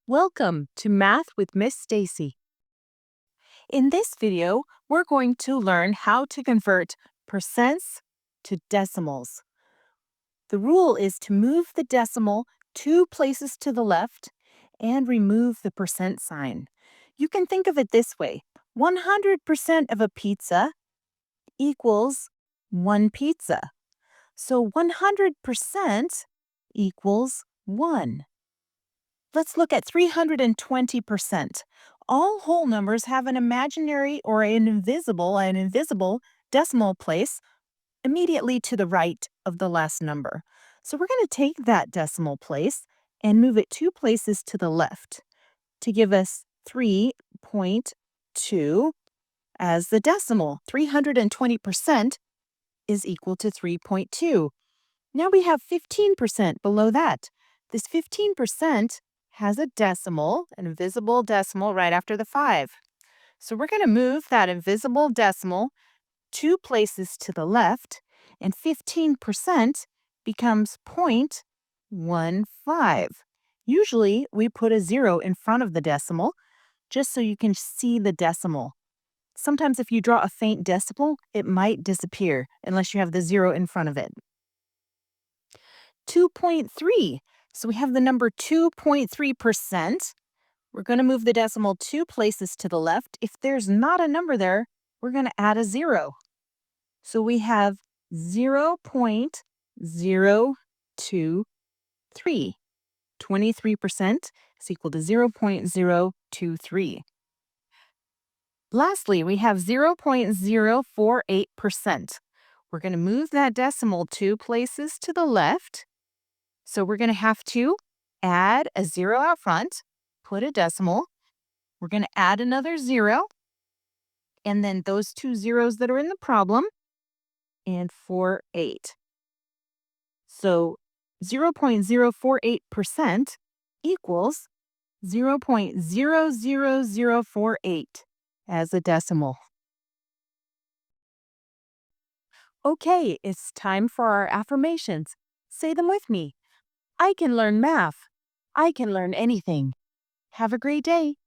Welcome to Math with Miss Stacy. In this video, we're going to learn how to convert percents to decimals. The rule is to move the decimal 2 places to the left and remove the percent sign. You can think of it this way. 100% of a pizza equals 1 pizza. So 100% equals 1. Let's look at 320%. All whole numbers have an imaginary or an invisible decimal place immediately to the right of the last number. So we're going to take that decimal place and move it 2 places to the left to give us 3.2 as the decimal. 320% is equal to 3.2. Now we have 15% below that. This 15% has a decimal, an invisible decimal right after the 5. So we're going to move that invisible decimal 2 places to the left, and 15% becomes 0.15. Usually, we put a 0 in front of the decimal just so you can see the decimal. Sometimes if you draw a faint decimal, it might disappear unless you have the 0 in front of it. 2.3. So we have the number 2.3%. We're going to move the decimal 2 places to the left. If there's not a number there, we're going to add a 0. So we have 0.023. 23% is equal to 0.023. Lastly, we have 0.048%. We're going to move that decimal 2 places to the left. So we're going to have to add a 0 out front, put a decimal. We're going to add another 0, and then those 2 zeros that are in the problem, and 48. So 0.048% equals 0.00048 as a decimal. Okay, it's time for our affirmations. Say them with me. I can learn math. I can learn anything. Have a great day.